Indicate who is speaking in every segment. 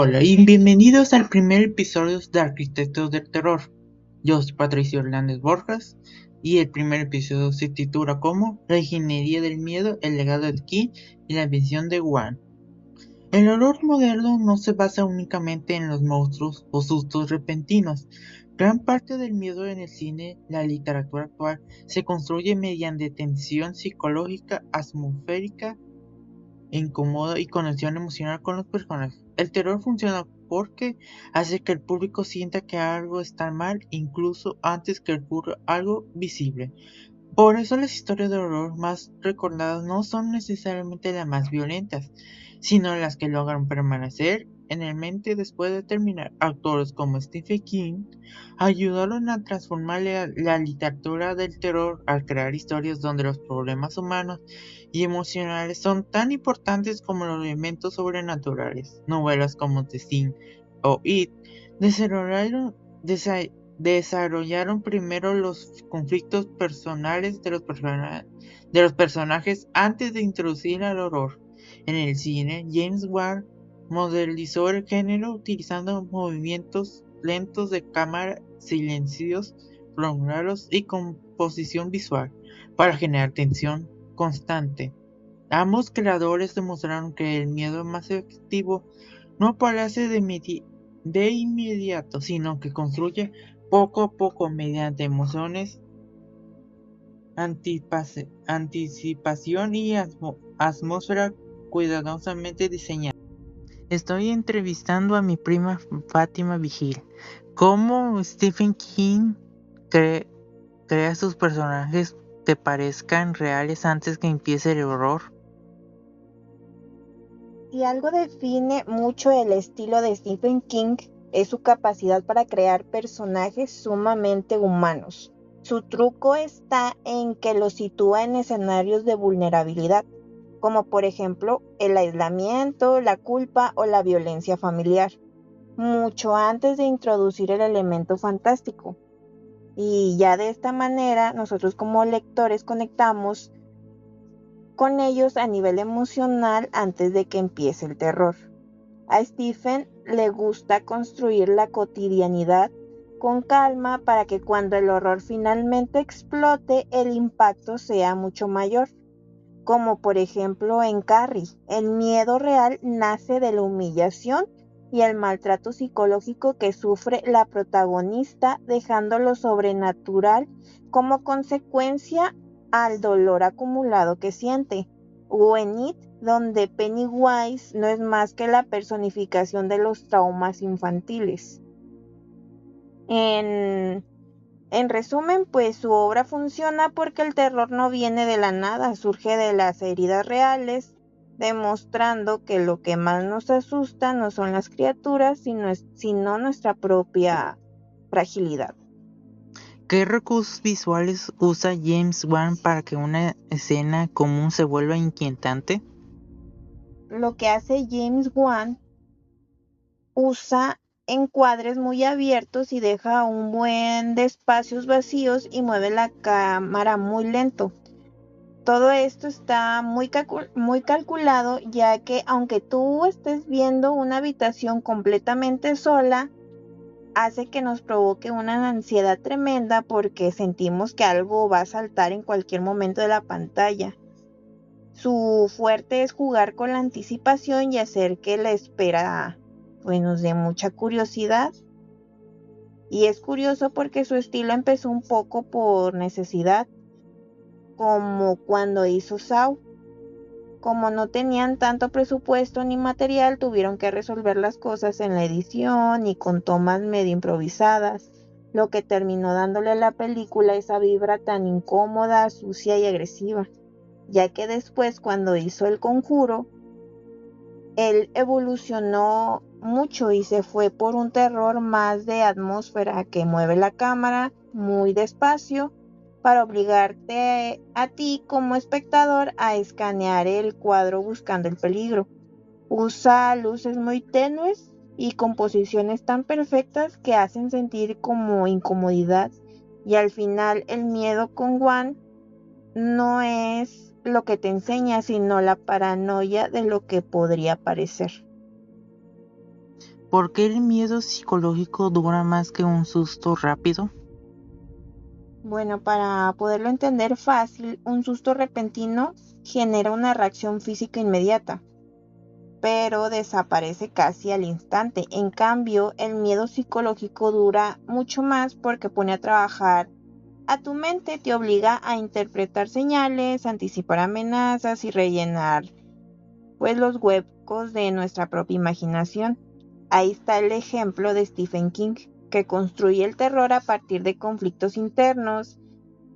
Speaker 1: Hola y bienvenidos al primer episodio de Arquitectos del Terror. Yo soy Patricio Hernández Borjas y el primer episodio se titula como La ingeniería del miedo, el legado de King y la visión de Wan. El horror moderno no se basa únicamente en los monstruos o sustos repentinos. Gran parte del miedo en el cine, la literatura actual, se construye mediante tensión psicológica, atmosférica incómodo y conexión emocional con los personajes. El terror funciona porque hace que el público sienta que algo está mal incluso antes que ocurra algo visible. Por eso las historias de horror más recordadas no son necesariamente las más violentas, sino las que logran permanecer en la mente después de terminar. Autores como Stephen King ayudaron a transformar la literatura del terror al crear historias donde los problemas humanos y emocionales son tan importantes como los elementos sobrenaturales. Novelas como The Thing o It desarrollaron, desarrollaron primero los conflictos personales de los personajes antes de introducir al horror. En el cine, James Wan modelizó el género utilizando movimientos lentos de cámara, silencios prolongados y composición visual para generar tensión constante. Ambos creadores demostraron que el miedo más efectivo no aparece de inmediato, sino que construye poco a poco mediante emociones, anticipación y atmósfera cuidadosamente diseñada. Estoy entrevistando a mi prima Fátima Vigil. ¿Cómo Stephen King crea sus personajes que parezcan reales antes que empiece el horror?
Speaker 2: Si algo define mucho el estilo de Stephen King, es su capacidad para crear personajes sumamente humanos. Su truco está en que los sitúa en escenarios de vulnerabilidad, como por ejemplo el aislamiento, la culpa o la violencia familiar, mucho antes de introducir el elemento fantástico. Y ya de esta manera nosotros como lectores conectamos con ellos a nivel emocional antes de que empiece el terror. A Stephen le gusta construir la cotidianidad con calma para que cuando el horror finalmente explote, el impacto sea mucho mayor. Como por ejemplo en Carrie, el miedo real nace de la humillación y el maltrato psicológico que sufre la protagonista, dejando lo sobrenatural como consecuencia al dolor acumulado que siente. O en It, donde Pennywise no es más que la personificación de los traumas infantiles. En, en resumen, pues su obra funciona porque el terror no viene de la nada, surge de las heridas reales, demostrando que lo que más nos asusta no son las criaturas, sino nuestra propia fragilidad.
Speaker 1: ¿Qué recursos visuales usa James Wan para que una escena común se vuelva inquietante?
Speaker 2: Lo que hace James Wan, usa encuadres muy abiertos y deja un buen de espacios vacíos y mueve la cámara muy lento. Todo esto está muy calculado, ya que aunque tú estés viendo una habitación completamente sola, hace que nos provoque una ansiedad tremenda porque sentimos que algo va a saltar en cualquier momento de la pantalla. Su fuerte es jugar con la anticipación y hacer que la espera pues, nos dé mucha curiosidad. Y es curioso porque su estilo empezó un poco por necesidad, como cuando hizo Saw. Como no tenían tanto presupuesto ni material, tuvieron que resolver las cosas en la edición y con tomas medio improvisadas, lo que terminó dándole a la película esa vibra tan incómoda, sucia y agresiva, ya que después cuando hizo El Conjuro, él evolucionó mucho y se fue por un terror más de atmósfera que mueve la cámara muy despacio para obligarte a ti como espectador a escanear el cuadro buscando el peligro. Usa luces muy tenues y composiciones tan perfectas que hacen sentir como incomodidad, y al final el miedo con Wan no es lo que te enseña, sino la paranoia de lo que podría parecer.
Speaker 1: ¿Por qué el miedo psicológico dura más que un susto rápido?
Speaker 2: Bueno, para poderlo entender fácil, un susto repentino genera una reacción física inmediata, pero desaparece casi al instante. En cambio, el miedo psicológico dura mucho más porque pone a trabajar a tu mente, te obliga a interpretar señales, anticipar amenazas y rellenar pues los huecos de nuestra propia imaginación. Ahí está el ejemplo de Stephen King, que construye el terror a partir de conflictos internos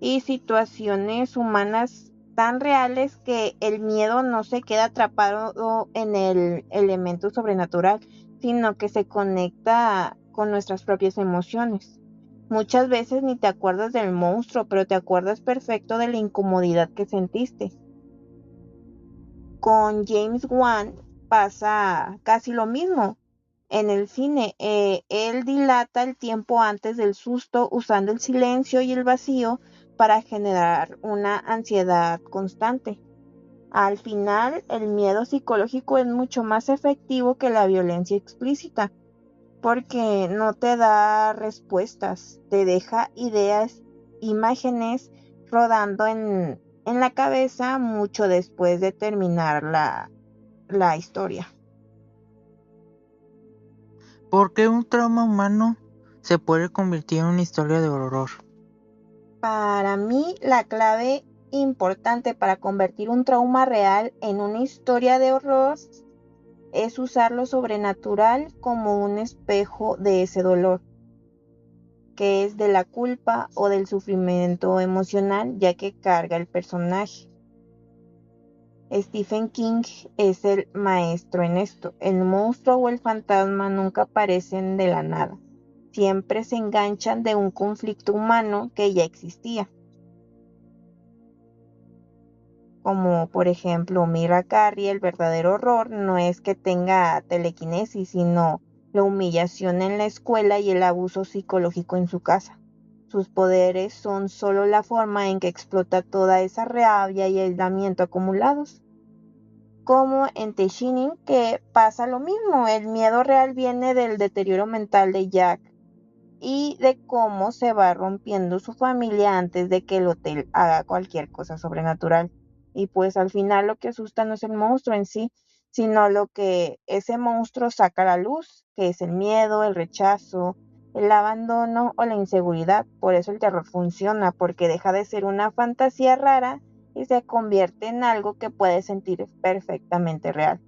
Speaker 2: y situaciones humanas tan reales que el miedo no se queda atrapado en el elemento sobrenatural, sino que se conecta con nuestras propias emociones. Muchas veces ni te acuerdas del monstruo, pero te acuerdas perfecto de la incomodidad que sentiste. Con James Wan pasa casi lo mismo. En el cine, él dilata el tiempo antes del susto usando el silencio y el vacío para generar una ansiedad constante. Al final, el miedo psicológico es mucho más efectivo que la violencia explícita, porque no te da respuestas, te deja ideas, imágenes rodando en la cabeza mucho después de terminar la historia.
Speaker 1: ¿Por qué un trauma humano se puede convertir en una historia de horror?
Speaker 2: Para mí, la clave importante para convertir un trauma real en una historia de horror es usar lo sobrenatural como un espejo de ese dolor, que es de la culpa o del sufrimiento emocional, ya que carga el personaje. Stephen King es el maestro en esto. El monstruo o el fantasma nunca aparecen de la nada. Siempre se enganchan de un conflicto humano que ya existía. Como por ejemplo Mira Carey, el verdadero horror no es que tenga telequinesis, sino la humillación en la escuela y el abuso psicológico en su casa. Sus poderes son solo la forma en que explota toda esa rabia y aislamiento acumulados. Como en The Shining, que pasa lo mismo. El miedo real viene del deterioro mental de Jack y de cómo se va rompiendo su familia antes de que el hotel haga cualquier cosa sobrenatural. Y pues al final lo que asusta no es el monstruo en sí, sino lo que ese monstruo saca a la luz, que es el miedo, el rechazo, el abandono o la inseguridad. Por eso el terror funciona, porque deja de ser una fantasía rara y se convierte en algo que puedes sentir perfectamente real.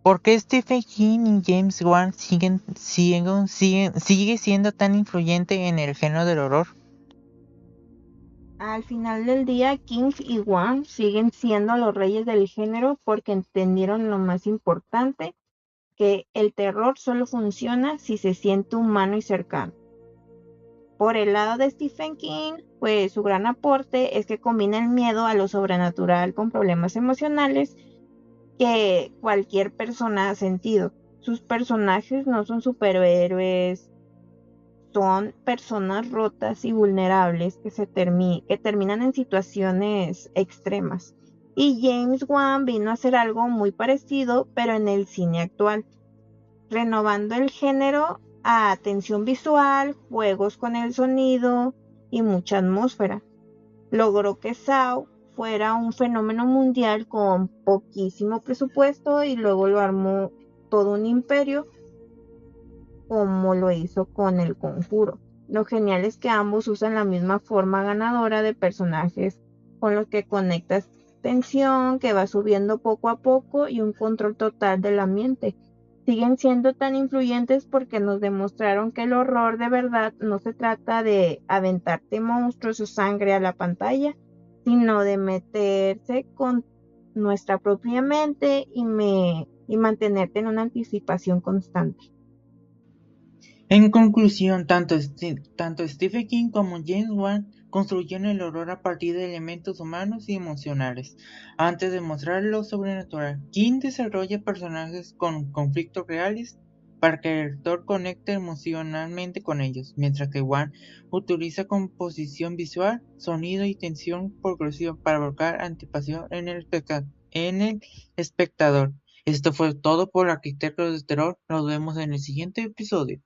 Speaker 1: ¿Por qué Stephen King y James Wan sigue siendo tan influyente en el género del horror?
Speaker 2: Al final del día, King y Wan siguen siendo los reyes del género porque entendieron lo más importante, que el terror solo funciona si se siente humano y cercano. Por el lado de Stephen King, pues su gran aporte es que combina el miedo a lo sobrenatural con problemas emocionales que cualquier persona ha sentido. Sus personajes no son superhéroes, son personas rotas y vulnerables que terminan en situaciones extremas. Y James Wan vino a hacer algo muy parecido, pero en el cine actual, renovando el género a atención visual, juegos con el sonido y mucha atmósfera. Logró que Saw fuera un fenómeno mundial con poquísimo presupuesto y luego lo armó todo un imperio como lo hizo con El Conjuro. Lo genial es que ambos usan la misma forma ganadora de personajes con los que conectas tensión que va subiendo poco a poco y un control total del ambiente. Siguen siendo tan influyentes porque nos demostraron que el horror de verdad no se trata de aventarte monstruos o sangre a la pantalla, sino de meterse con nuestra propia mente y mantenerte en una anticipación constante.
Speaker 1: En conclusión, tanto Stephen King como James Wan construyeron el horror a partir de elementos humanos y emocionales, antes de mostrar lo sobrenatural. King desarrolla personajes con conflictos reales para que el lector conecte emocionalmente con ellos, mientras que Wan utiliza composición visual, sonido y tensión progresiva para provocar anticipación en el espectador. Esto fue todo por Arquitectos de Terror. Nos vemos en el siguiente episodio.